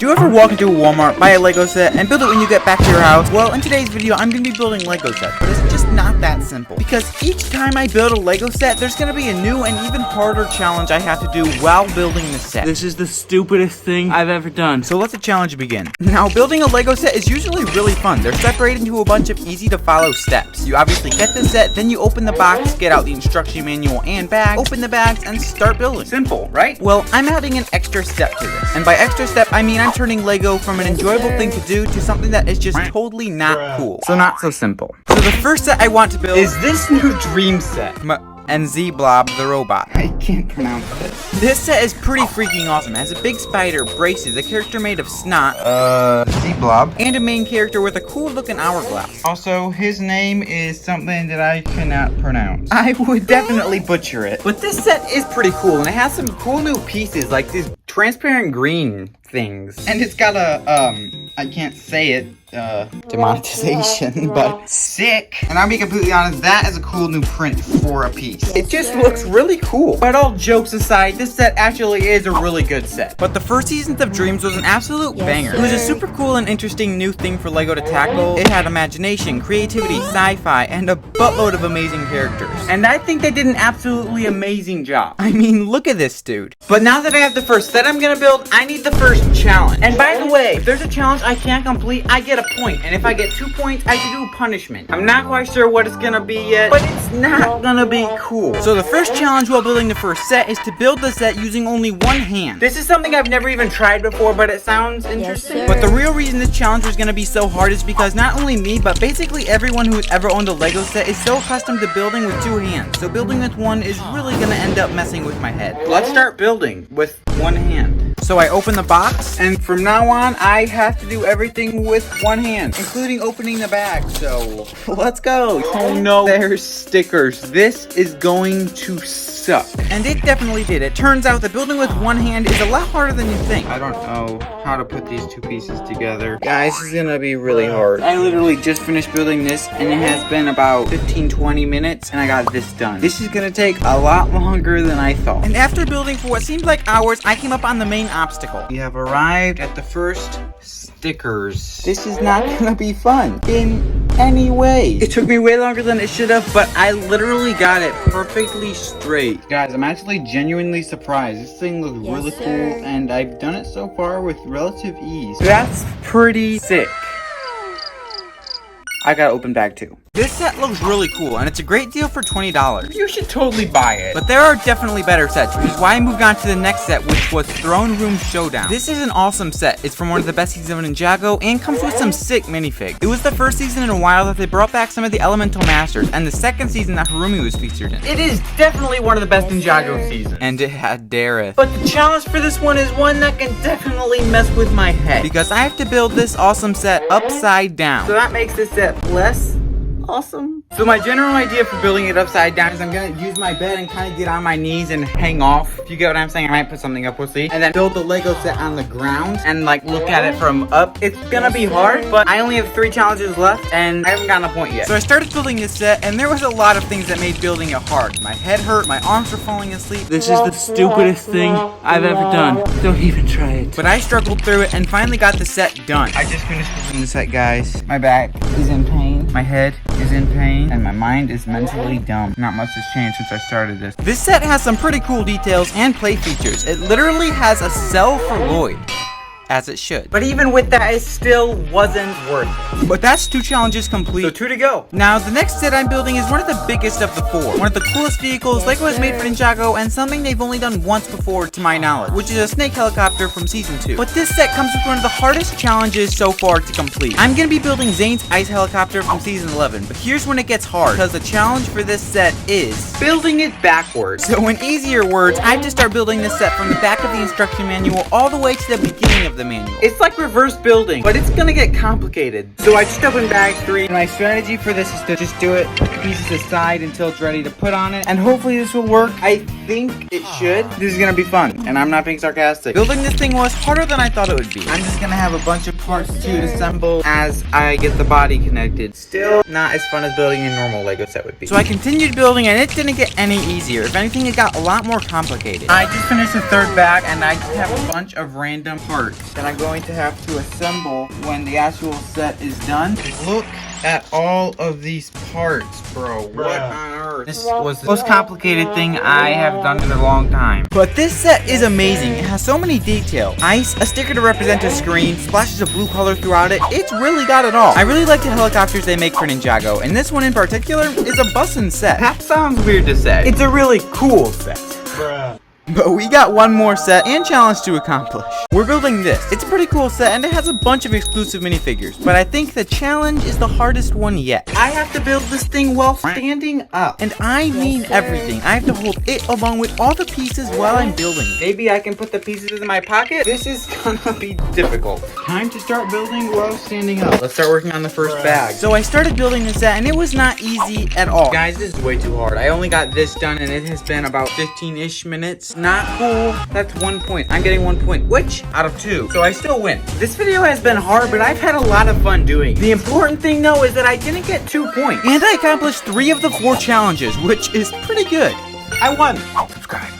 Do you ever walk into a Walmart, buy a Lego set, and build it when you get back to your house? Well, in today's video, I'm going to be building Lego sets, but it's just not that simple. Because each time I build a Lego set, there's going to be a new and even harder challenge I have to do while building the set. This is the stupidest thing I've ever done. So let the challenge begin. Now, building a Lego set is usually really fun. They're separated into a bunch of easy to follow steps. You obviously get the set, then you open the box, get out the instruction manual and bag, open the bags, and start building. Simple, right? Well, I'm adding an extra step to this. And by extra step, I mean I'm turning Lego from an enjoyable thing to do to something that is just totally not cool. So not so simple. So the first set I want to build is this new dream set. And Z-Blob the robot. I can't pronounce this. This set is pretty freaking awesome. It has a big spider, braces, a character made of snot, Z-Blob, and a main character with a cool looking hourglass. Also, his name is something that I cannot pronounce. I would definitely butcher it. But this set is pretty cool, and it has some cool new pieces, like these transparent green things. And it's got a, I can't say it, demonetization, but sick. And I'll be completely honest, that is a cool new print for a piece. It just looks really cool. But all jokes aside, this set actually is a really good set. But the first season of Dreams was an absolute banger. It was a super cool and interesting new thing for Lego to tackle. It had imagination, creativity, sci-fi, and a buttload of amazing characters. And I think they did an absolutely amazing job. I mean, look at this dude. But now that I have the first set I'm gonna build, I need the first challenge. And by the way, if there's a challenge I can't complete, I get a point. And if I get 2 points, I can do a punishment. I'm not quite sure what it's gonna be yet, but it's not gonna be cool. So the first challenge while building the first set is to build the set using only one hand. This is something I've never even tried before, but it sounds interesting. Yes, but the real reason this challenge is gonna be so hard is because not only me, but basically everyone who has ever owned a Lego set is so accustomed to building with 2 hands. So building with one is really gonna end up messing with my head. Let's start building with one hand. So I open the box, and from now on, I have to do everything with one hand, including opening the bag, so let's go. Oh no, there's stickers. This is going to suck. And it definitely did. It turns out that building with one hand is a lot harder than you think. I don't know how to put these 2 pieces together. Guys, this is gonna be really hard. I literally just finished building this, and it has been about 15-20 minutes, and I got this done. This is gonna take a lot longer than I thought. And after building for what seemed like hours, I came up on the main obstacle. We have arrived at the first stickers. This is not gonna be fun in any way. It took me way longer than it should have, but I literally got it perfectly straight. Guys, I'm actually genuinely surprised. This thing looks really cool, and I've done it so far with relative ease. That's pretty sick. I got an open bag too. This set looks really cool, and it's a great deal for $20. You should totally buy it. But there are definitely better sets, which is why I moved on to the next set, which was Throne Room Showdown. This is an awesome set. It's from one of the best seasons of Ninjago, and comes with some sick minifigs. It was the first season in a while that they brought back some of the Elemental Masters, and the second season that Harumi was featured in. It is definitely one of the best Ninjago seasons. And it had Dareth. But the challenge for this one is one that can definitely mess with my head, because I have to build this awesome set upside down. So that makes this set less awesome. So my general idea for building it upside down is I'm gonna use my bed and kind of get on my knees and hang off. If you get what I'm saying, I might put something up, we'll see. And then build the Lego set on the ground and like look at it from up. It's gonna be hard, but I only have 3 challenges left and I haven't gotten a point yet. So I started building this set, and there was a lot of things that made building it hard. My head hurt, my arms were falling asleep. This is the stupidest thing I've ever done. Don't even try it. But I struggled through it and finally got the set done. I just finished building the set, guys. My back is in pain. My head is in pain, and my mind is mentally dumb. Not much has changed since I started this. This set has some pretty cool details and play features. It literally has a cell for Lloyd. As it should. But even with that, it still wasn't worth it. But that's 2 challenges complete, so 2 to go. Now, the next set I'm building is one of the biggest of the 4. One of the coolest vehicles Lego has made for Ninjago, and something they've only done once before to my knowledge, which is a snake helicopter from season 2. But this set comes with one of the hardest challenges so far to complete. I'm gonna be building Zane's ice helicopter from season 11, but here's when it gets hard, because the challenge for this set is building it backwards. So in easier words, I have to start building this set from the back of the instruction manual all the way to the beginning of the manual. It's like reverse building, but it's gonna get complicated. So I just opened bag 3. My strategy for this is to just do it, put the pieces aside until it's ready to put on it, and hopefully this will work. I think it should. This is gonna be fun, and I'm not being sarcastic. Building this thing was harder than I thought it would be. I'm just gonna have a bunch of parts to assemble as I get the body connected. Still not as fun as building a normal Lego set would be. So I continued building, and it didn't get any easier. If anything, it got a lot more complicated. I just finished the 3rd bag, and I just have a bunch of random parts. that I'm going to have to assemble when the actual set is done. Look at all of these parts, bro. What on earth? This was the most complicated thing I have done in a long time. But this set is amazing. It has so many details. Ice, a sticker to represent a screen, splashes of blue color throughout it. It's really got it all. I really like the helicopters they make for Ninjago, and this one in particular is a bussin' set. That sounds weird to say. It's a really cool set. But we got one more set and challenge to accomplish. We're building this. It's a pretty cool set and it has a bunch of exclusive minifigures, but I think the challenge is the hardest one yet. I have to build this thing while standing up. And I mean everything. I have to hold it along with all the pieces while I'm building. Maybe I can put the pieces in my pocket? This is gonna be difficult. Time to start building while standing up. Let's start working on the first bag. So I started building this set and it was not easy at all. Guys, this is way too hard. I only got this done and it has been about 15-ish minutes. Not cool. That's 1 point. I'm getting 1 point, which out of 2. So I still win. This video has been hard, but I've had a lot of fun doing it. The important thing though is that I didn't get 2 points. And I accomplished 3 of the 4 challenges, which is pretty good. I won. Subscribe.